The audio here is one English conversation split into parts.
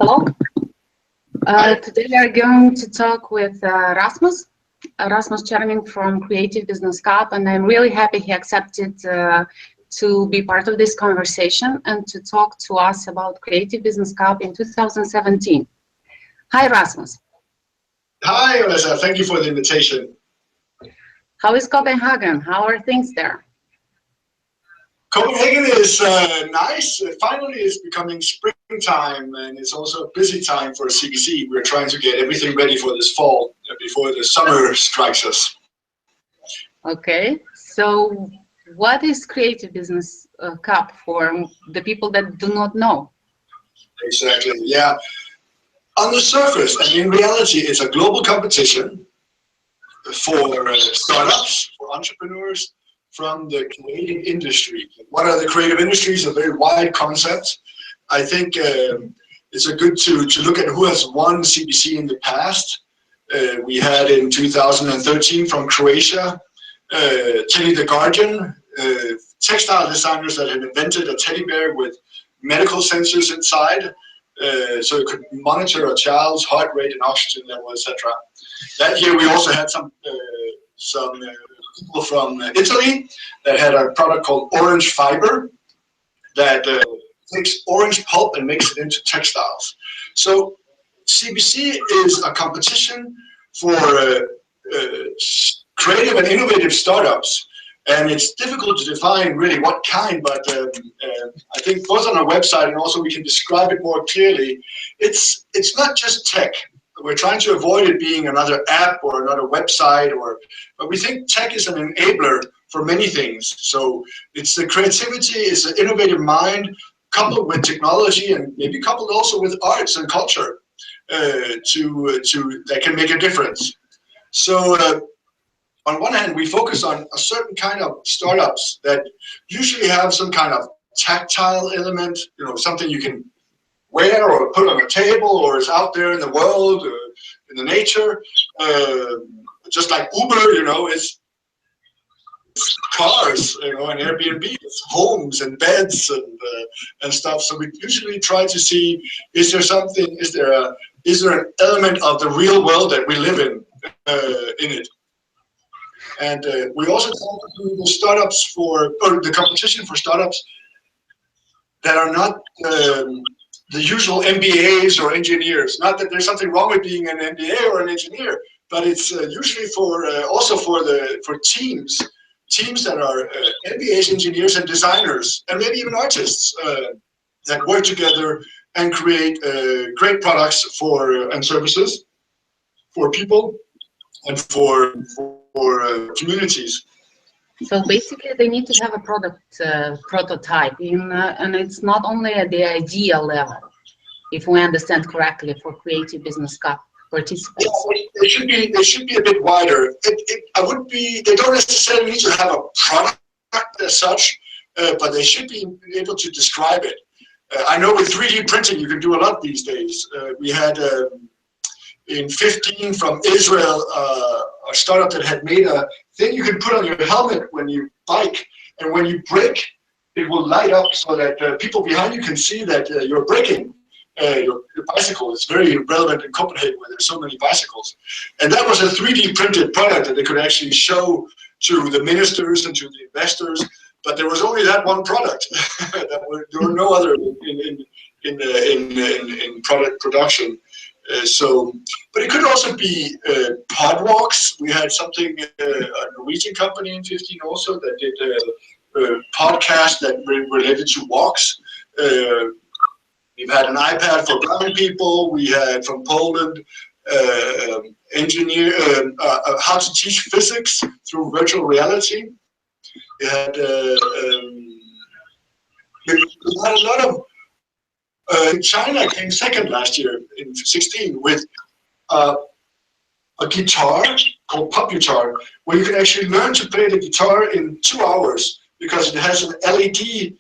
Hello. Today we are going to talk with Rasmus Tscherning from Creative Business Cup, and I'm really happy he accepted to be part of this conversation and to talk to us about Creative Business Cup in 2017. Hi, Rasmus. Hi, Olesea. Thank you for the invitation. How is Copenhagen? How are things there? Copenhagen is nice. Finally, it's becoming springtime, and it's also a busy time for CBC. We're trying to get everything ready for this fall before the summer strikes us. Okay, so what is Creative Business Cup for the people that do not know? Exactly, yeah. On the surface, and in reality, it's a global competition for startups, for entrepreneurs from the creative industry. What are the creative industries? A very wide concept. I think it's a good to look at who has won CBC in the past. We had in 2013 from Croatia, Teddy the Guardian, textile designers that had invented a teddy bear with medical sensors inside, so it could monitor a child's heart rate and oxygen level, etc. That year we also had some people from Italy that had a product called Orange Fiber that takes orange pulp and makes it into textiles. So CBC is a competition for creative and innovative startups, and it's difficult to define really what kind, but I think both on our website and also we can describe it more clearly. It's not just tech. We're trying to avoid it being another app or another website, but we think tech is an enabler for many things. So it's the creativity, it's the innovative mind coupled with technology and maybe coupled also with arts and culture that can make a difference. So on one hand, we focus on a certain kind of startups that usually have some kind of tactile element, something you can wear or put on a table or is out there in the world, in the nature, just like Uber, it's cars, and Airbnb, it's homes and beds and stuff. So we usually try to see, is there an element of the real world that we live in it? And we also talk to the startups or the competition for startups that are not the usual MBAs or engineers. Not that there's something wrong with being an MBA or an engineer, but it's usually also for teams that are MBAs, engineers, and designers, and maybe even artists that work together and create great products and services for people and for communities. So basically, they need to have a product prototype, and it's not only at the idea level, if we understand correctly, for Creative Business Cup participants. Yeah, they should be a bit wider. They don't necessarily need to have a product as such, but they should be able to describe it. I know with 3D printing, you can do a lot these days. We had in 2015 from Israel, a startup that had made a thing you can put on your helmet when you bike, and when you brake, it will light up so that people behind you can see that you're braking your bicycle. It's very relevant in Copenhagen where there's so many bicycles. And that was a 3D printed product that they could actually show to the ministers and to the investors, but there was only that one product. There were no other in product production. But it could also be pod walks. We had something, a Norwegian company in 2015 also that did a podcast that related to walks. We've had an iPad for blind people. We had from Poland how to teach physics through virtual reality. We had a lot of. China came second last year in 2016 with a guitar called pop guitar, where you can actually learn to play the guitar in 2 hours because it has an LED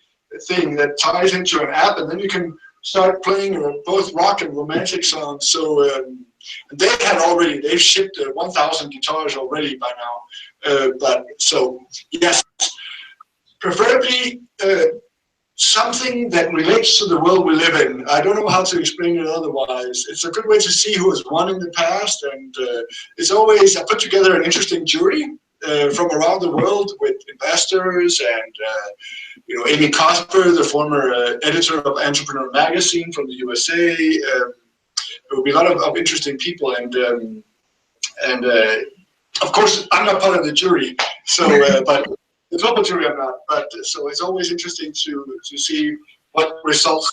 thing that ties into an app, and then you can start playing both rock and romantic songs. So they've shipped 1,000 guitars already by now. But so yes, preferably something that relates to the world we live in. I don't know how to explain it otherwise. It's a good way to see who has won in the past, and it's always, I put together an interesting jury from around the world with investors and Amy Cosper, the former editor of Entrepreneur Magazine from the USA. There will be a lot of interesting people, and of course I'm not part of the jury, so but the global jury I'm not. But so it's always interesting to see what results.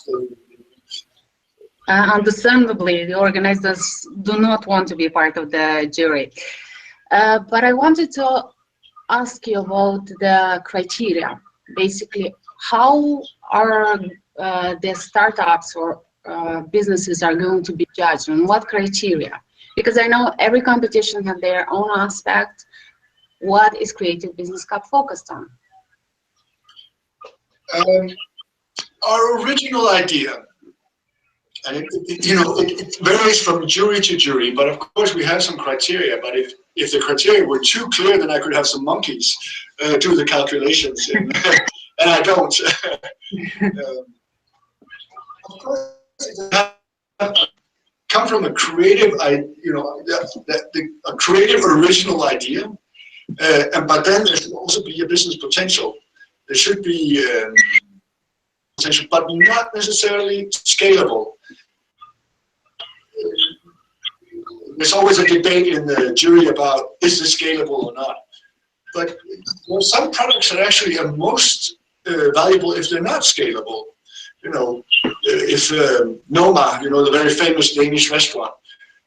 Understandably, the organizers do not want to be part of the jury. But I wanted to ask you about the criteria. Basically, how are the startups or businesses are going to be judged, and what criteria? Because I know every competition has their own aspect. What is Creative Business Cup focused on? Our original idea, and it varies from jury to jury, but of course we have some criteria. But if the criteria were too clear, then I could have some monkeys do the calculations, and I don't. Of course, it come from a creative, a creative original idea, but then there should also be a business potential. There should be potential, but not necessarily scalable. There's always a debate in the jury about is this scalable or not. But some products are actually most valuable if they're not scalable. If Noma, the very famous Danish restaurant,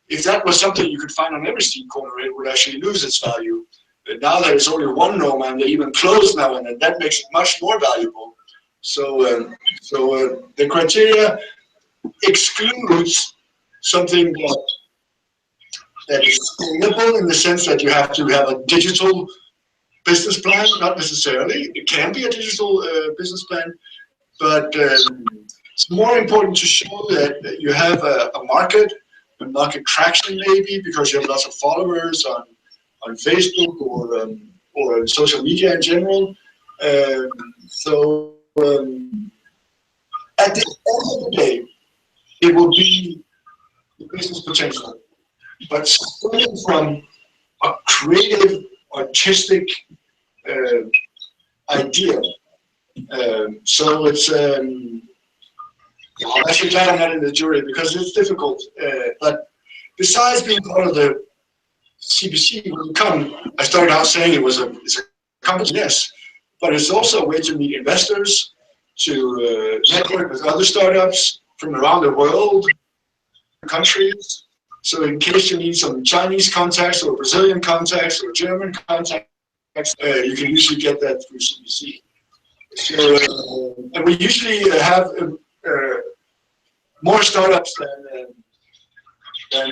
if that was something you could find on every street corner, it would actually lose its value. But now that it's only one Noma, and they even close now and then, that makes it much more valuable. So the criteria excludes something that is scalable in the sense that you have to have a digital business plan. Not necessarily. It can be a digital business plan, but it's more important to show that you have a market traction, maybe because you have lots of followers on Facebook or social media in general. At the end of the day, it will be the business potential, but starting from a creative, artistic idea. So it's. I'm actually glad I'm not in the jury because it's difficult. But besides being part of the CBC, when you come, I started out saying it's a company, yes, but it's also a way to meet investors, to network with other startups from around the world, countries. So in case you need some Chinese contacts or Brazilian contacts or German contacts, you can usually get that through CBC. So, and we usually have more startups than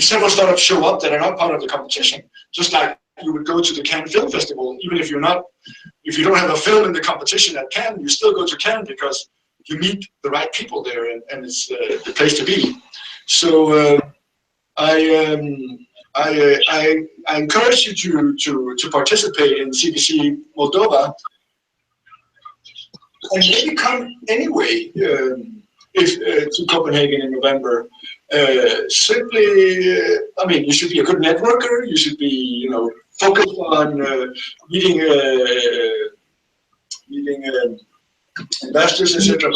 several startups show up that are not part of the competition. Just like you would go to the Cannes Film Festival, even if you don't have a film in the competition at Cannes, you still go to Cannes because you meet the right people there, and it's the place to be. So I encourage you to participate in CBC Moldova, and maybe come anyway to Copenhagen in November. Simply, you should be a good networker. You should be, focused on meeting investors, etc.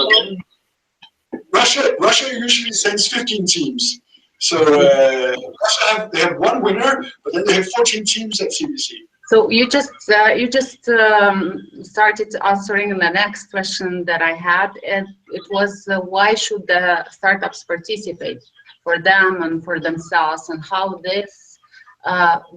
Russia usually sends 15 teams. So Russia they have one winner, but then they have 14 teams at CBC. So you just started answering the next question that I had, and it was why should the startups participate for them and for themselves, and how this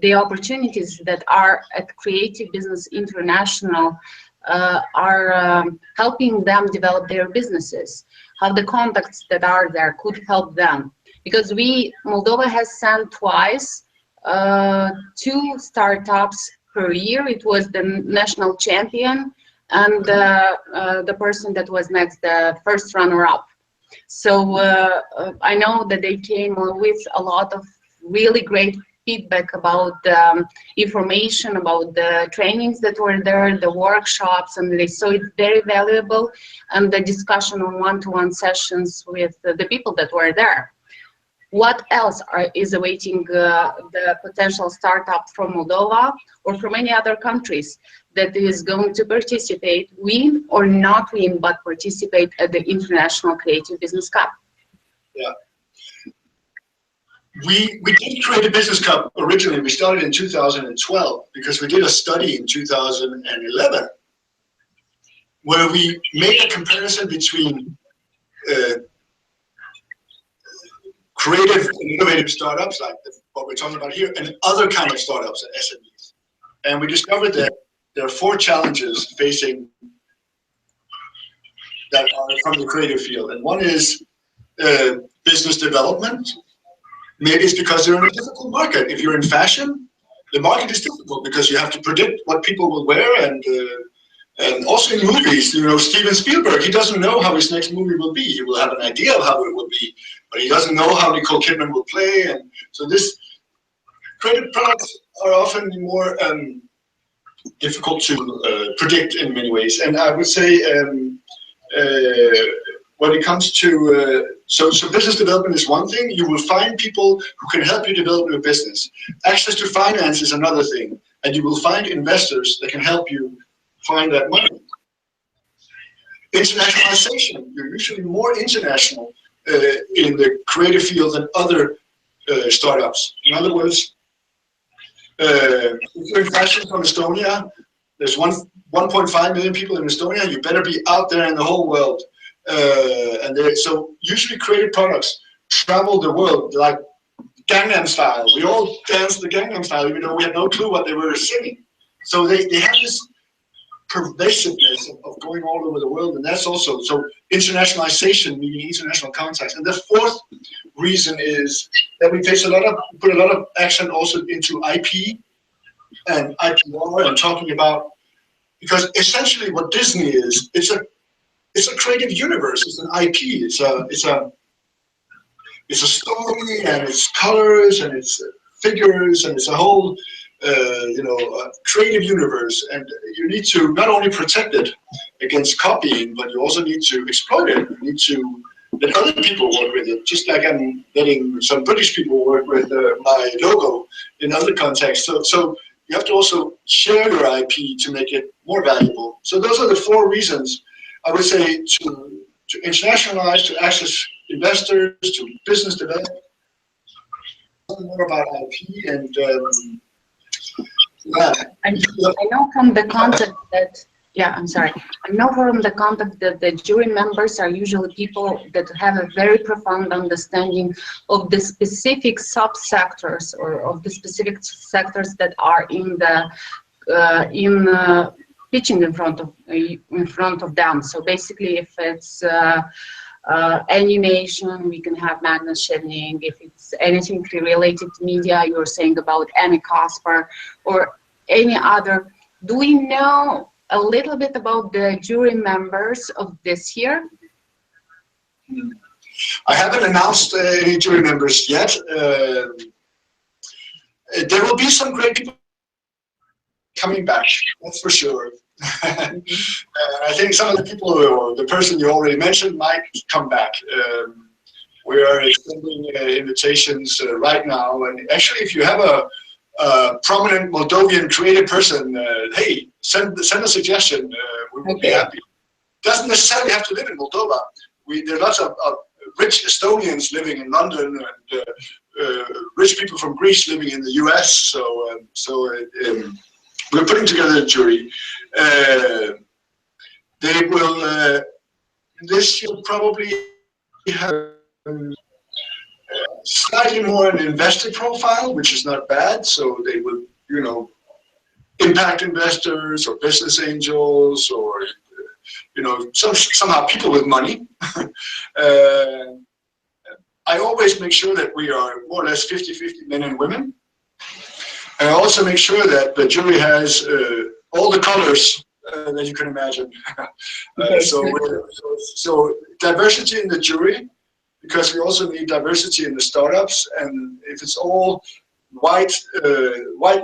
the opportunities that are at Creative Business International are helping them develop their businesses, how the contacts that are there could help them. Because Moldova has sent twice 2 startups per year. It was the national champion and the person that was next, the first runner-up. So I know that they came with a lot of really great feedback about the information, about the trainings that were there, the workshops, and they saw it very valuable, and the discussion on one-to-one sessions with the people that were there. What else is awaiting the potential startup from Moldova or from any other countries that is going to participate, win or not win, but participate at the International Creative Business Cup? Yeah. We did create a business cup originally. We started in 2012 because we did a study in 2011 where we made a comparison between creative and innovative startups, like what we're talking about here, and other kind of startups and SMEs. And we discovered that there are 4 challenges facing that are from the creative field. And one is business development. Maybe it's because they're in a difficult market. If you're in fashion, the market is difficult because you have to predict what people will wear, and also in movies, you know, Steven Spielberg, he doesn't know how his next movie will be. He will have an idea of how it will be, but he doesn't know how Nicole Kidman will play. And so this creative products are often more difficult to predict in many ways. And I would say when it comes to, so business development is one thing. You will find people who can help you develop your business. Access to finance is another thing. And you will find investors that can help you find that money. Internationalization. You're usually more international in the creative field than other startups. In other words, if you're in fashion from Estonia, there's 1.5 million people in Estonia. You better be out there in the whole world. So usually creative products travel the world like Gangnam Style. We all danced the Gangnam Style even though we had no clue what they were singing. So they have this pervasiveness of going all over the world, and that's also, so internationalization, meaning international contacts. And the 4th reason is that we put a lot of action also into IP and IPR and talking about, because essentially what Disney is, it's a creative universe. It's an IP. It's a story, and it's colors, and it's figures, and it's a whole creative universe. And you need to not only protect it against copying, but you also need to exploit it. You need to let other people work with it, just like I'm letting some British people work with my logo in other contexts. So you have to also share your IP to make it more valuable. So those are the 4 reasons I would say to internationalize, to access investors, to business development, more about IP and I know from the content that, I'm sorry. I know from the content that the jury members are usually people that have a very profound understanding of the specific subsectors or of the specific sectors that are in the pitching in front of them. So basically, if it's animation, we can have Magnus Tscherning. If it's anything related to media, you're saying about Annie Kasper or any other. Do we know a little bit about the jury members of this year? I haven't announced any jury members yet. There will be some great people coming back, that's for sure. I think some of the people, or the person you already mentioned, might come back. We are extending invitations right now, and actually, if you have a prominent Moldovan creative person, hey, send a suggestion. We will be happy. Doesn't necessarily have to live in Moldova. There are lots of rich Estonians living in London, and rich people from Greece living in the US. So we're putting together a jury. They will, this will probably have slightly more an investor profile, which is not bad. So they will, impact investors or business angels or, somehow people with money. I always make sure that we are more or less 50-50 men and women. And I also make sure that the jury has all the colors that you can imagine. So diversity in the jury, because we also need diversity in the startups. And if it's all white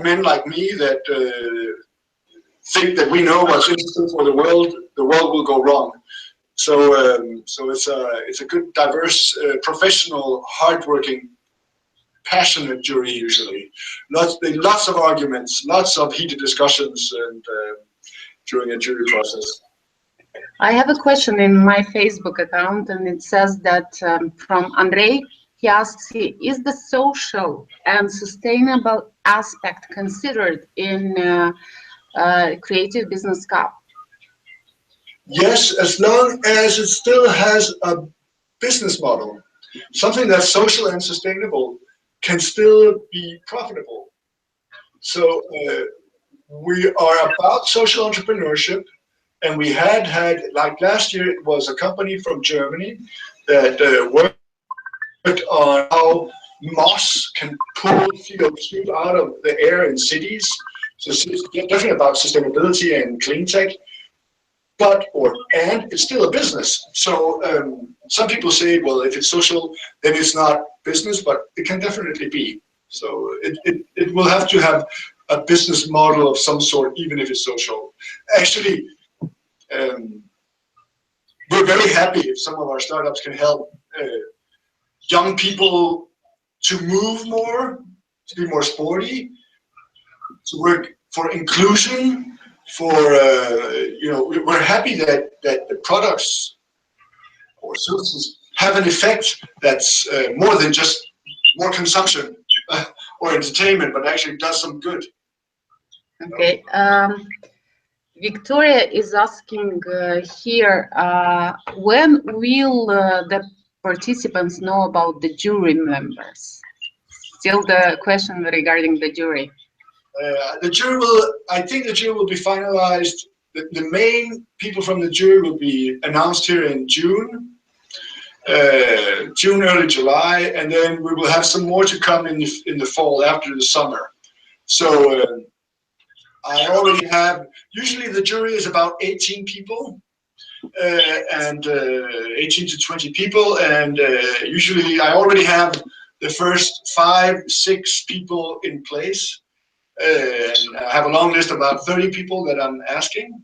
men like me that think that we know what's interesting for the world will go wrong. So it's a good, diverse, professional, hardworking, passionate jury usually. Lots of arguments, lots of heated discussions, and during a jury process. I have a question in my Facebook account, and it says that from Andrei. He asks, is the social and sustainable aspect considered in Creative Business Cup? Yes, as long as it still has a business model, something that's social and sustainable can still be profitable. So we are about social entrepreneurship, and we had like last year, it was a company from Germany that worked on how moss can pull CO2 out of the air in cities. So it's definitely about sustainability and clean tech. And it's still a business. So some people say, well, if it's social, then it's not business, but it can definitely be. So it will have to have a business model of some sort, even if it's social. Actually, we're very happy if some of our startups can help young people to move more, to be more sporty, to work for inclusion, for we're happy that the products or services have an effect that's more than just more consumption or entertainment, but actually does some good. Okay. Victoria is asking here, when will the participants know about the jury members? Still the question regarding the jury. I think the jury will be finalized. The main people from the jury will be announced here in June, early July, and then we will have some more to come in the fall after the summer. So I already have, usually the jury is about 18 people, and 18 to 20 people, and usually I already have the first 5-6 people in place. And I have a long list of about 30 people that I'm asking.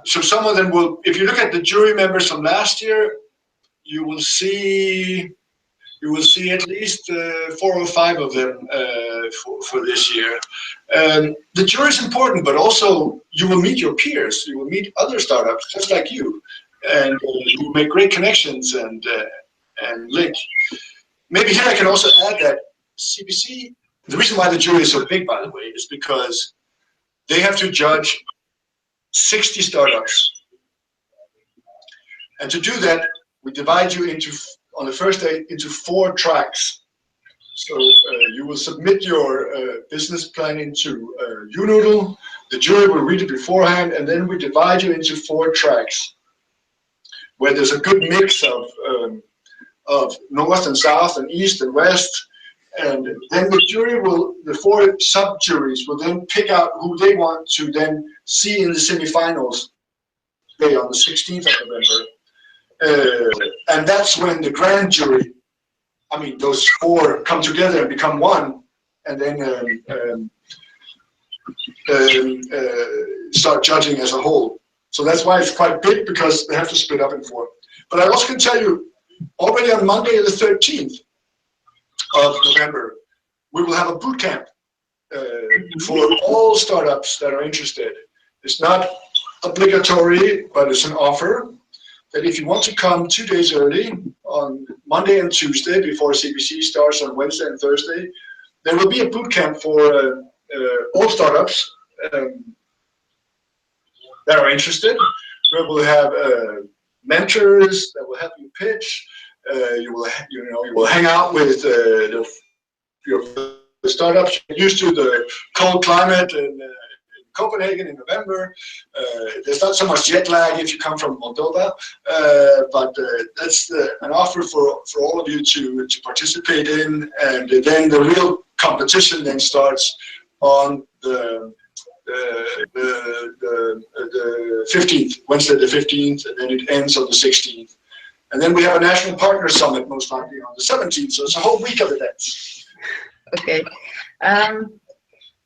So some of them will, if you look at the jury members from last year, you will see at least 4 or 5 of them for this year. The jury is important, but also you will meet your peers, you will meet other startups just like you, and you make great connections and link. Maybe here I can also add that CBC, the reason why the jury is so big, by the way, is because they have to judge 60 startups. And to do that, we divide you on the first day into 4 tracks. So you will submit your business plan into Unoodle. The jury will read it beforehand, and then we divide you into 4 tracks, where there's a good mix of north and south and east and west, and then the 4 sub-juries will then pick out who they want to then see in the semifinals on the 16th of November. And that's when the grand jury, those 4 come together and become one, and then start judging as a whole. So that's why it's quite big, because they have to split up in 4. But I also can tell you, already on Monday the 13th of November, we will have a boot camp for all startups that are interested. It's not obligatory, but it's an offer that if you want to come 2 days early on Monday and Tuesday before CBC starts on Wednesday and Thursday, there will be a boot camp for all startups that are interested. We will have mentors that will help you pitch. You will hang out with your startups. You're used to the cold climate in Copenhagen in November. There's not so much jet lag if you come from Moldova, but that's an offer for all of you to participate in. And then the real competition then starts on the 15th, Wednesday the 15th, and then it ends on the 16th. And then we have a national partner summit most likely on the 17th. So it's a whole week of events. Okay.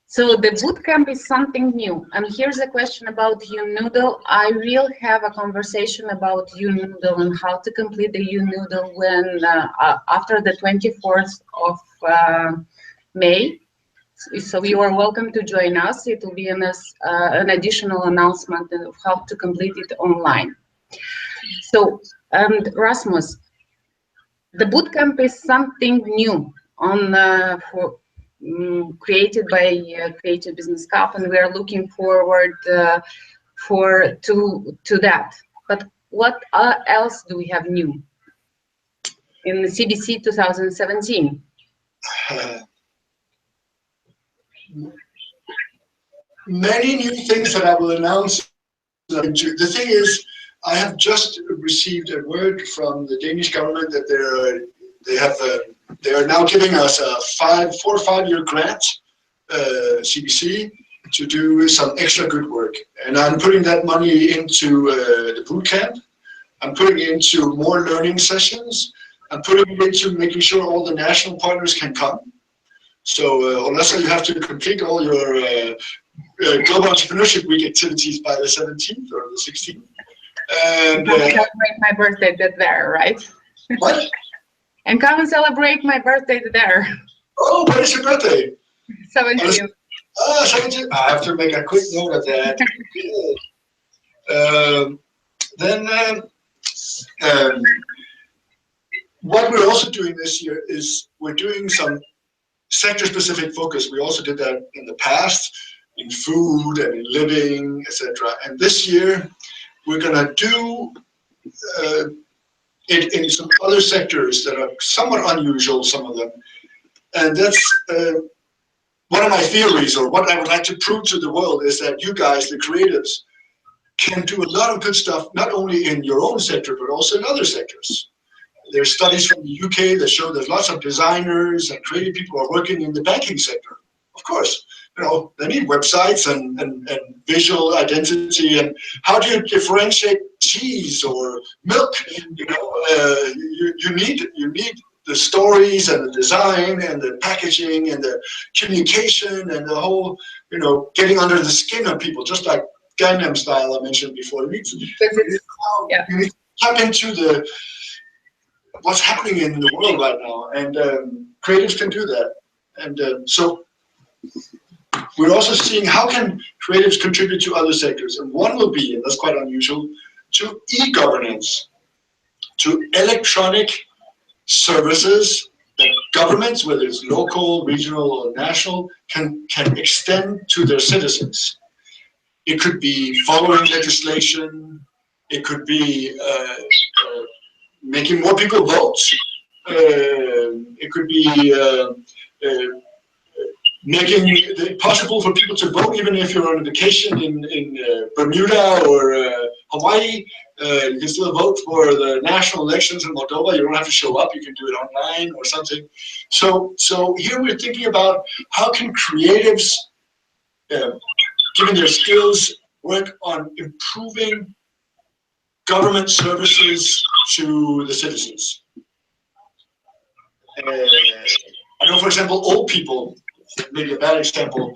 So the bootcamp is something new. And here's a question about UNoodle. I will have a conversation about UNoodle and how to complete the UNoodle when after the 24th of May. So you are welcome to join us. It will be an additional announcement of how to complete it online. So, Rasmus, the bootcamp is something new created by Creative Business Cup, and we are looking forward to that. But what else do we have new in the CBC 2017? Many new things that I will announce. The thing is, I have just received a word from the Danish government that they are now giving us a 4 or 5 year grant, CBC, to do some extra good work. And I'm putting that money into the boot camp. I'm putting it into more learning sessions. I'm putting it into making sure all the national partners can come. So, Olesea, you have to complete all your Global Entrepreneurship Week activities by the 17th or the 16th. And celebrate my birthday there, right? What? And come and celebrate my birthday there. Oh, when is your birthday? 17th. Oh, 17th. I have to make a quick note of that. What we're also doing this year is we're doing some sector-specific focus. We also did that in the past, in food and in living, etc. And this year, we're going to do it in some other sectors that are somewhat unusual, some of them. And that's one of my theories, or what I would like to prove to the world, is that you guys, the creatives, can do a lot of good stuff, not only in your own sector, but also in other sectors. There's studies from the UK that show there's lots of designers and creative people who are working in the banking sector. Of course, you know, they need websites and visual identity. And how do you differentiate cheese or milk? You know, you need the stories and the design and the packaging and the communication and the whole, you know, getting under the skin of people, just like Gangnam Style I mentioned before. You need to tap into what's happening in the world right now, and creatives can do that. And so we're also seeing how can creatives contribute to other sectors, and one will be, and that's quite unusual, to e-governance, to electronic services that governments, whether it's local, regional, or national, can extend to their citizens. It could be following legislation. It could be making more people vote. It could be making it possible for people to vote even if you're on vacation in Bermuda or Hawaii. You can still vote for the national elections in Moldova. You don't have to show up. You can do it online or something. So here we're thinking about how can creatives, given their skills, work on improving government services to the citizens. I know, for example, old people, maybe a bad example,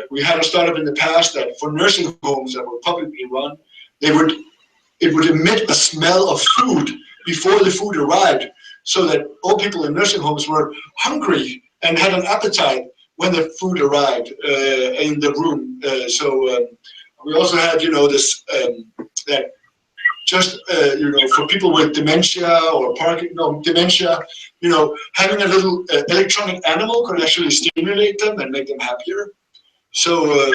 we had a startup in the past that for nursing homes that were publicly run, it would emit a smell of food before the food arrived, so that old people in nursing homes were hungry and had an appetite when the food arrived in the room. We also had, you know, this that just you know, for people with dementia or dementia, you know, having a little electronic animal could actually stimulate them and make them happier. So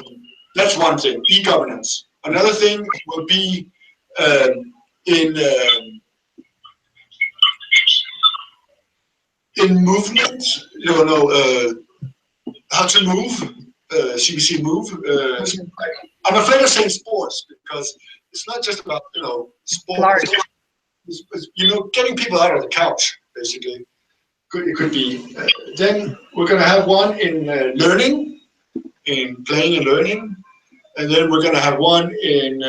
that's one thing, e-governance. Another thing will be in movement, how to move, CBC Move. I'm afraid of saying sports because it's not just about, you know, sports. It's, you know, getting people out of the couch, basically. It could be. Then we're going to have one in learning, in playing and learning, and then we're going to have one in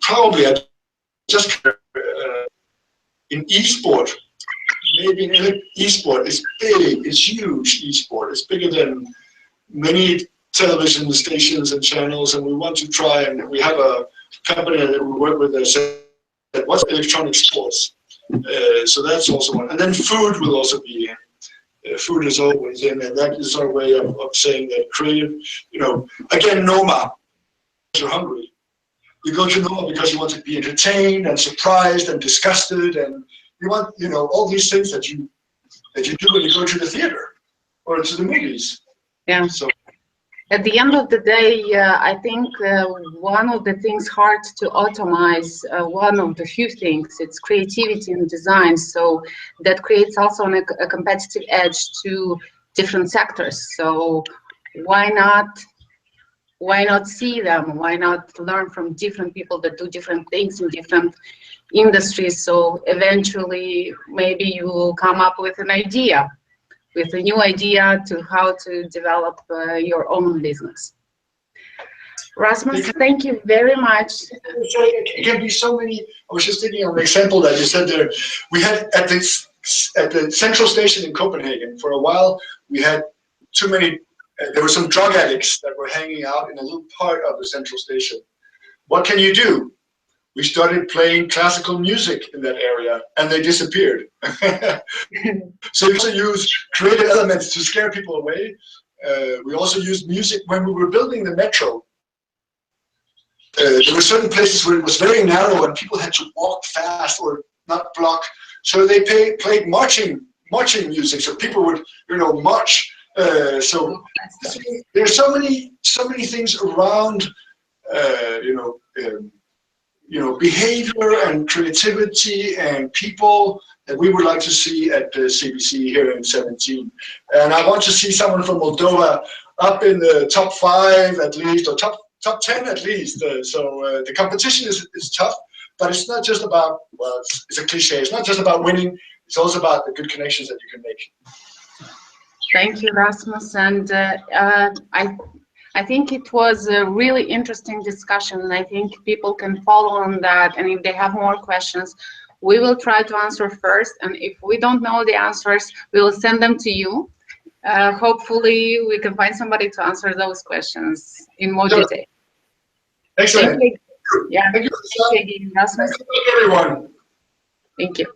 probably I just in esport. Maybe in esport is big. It's huge. Esport. It's bigger than many television stations and channels, and we want to try. And we have a company that we work with that said, "What's electronic sports?" So that's also one. And then food will also be in. Food is always in, and that is our way of saying that creative. Again, Noma. You're hungry. You go to Noma because you want to be entertained and surprised and disgusted, and you want all these things that you do when you go to the theater or to the movies. Yeah. So at the end of the day, I think one of the things hard to automate, one of the few things, it's creativity and design. So that creates also a competitive edge to different sectors. So why not see them? Why not learn from different people that do different things in different industries? So eventually, maybe you will come up with an idea, with a new idea to how to develop your own business. Rasmus, thank you very much. It can be so many. I was just thinking of an example that you said there. We had at the central station in Copenhagen for a while. We had too many. There were some drug addicts that were hanging out in a little part of the central station. What can you do? We started playing classical music in that area, and they disappeared. So we also use creative elements to scare people away. We also used music when we were building the metro. There were certain places where it was very narrow and people had to walk fast or not block. So they played marching music, so people would march. So there's so many things around behavior and creativity and people that we would like to see at the CBC here in 17. And I want to see someone from Moldova up in the top 5 at least, or top 10 at least. So the competition is tough, but it's not just about, well, it's a cliche, it's not just about winning, it's also about the good connections that you can make. Thank you, Rasmus. And I think it was a really interesting discussion, and I think people can follow on that. And if they have more questions, we will try to answer first. And if we don't know the answers, we will send them to you. Hopefully, we can find somebody to answer those questions in more detail. Excellent. Thank you. Yeah. Thank you, Rasmus. Thank you, everyone. Thank you.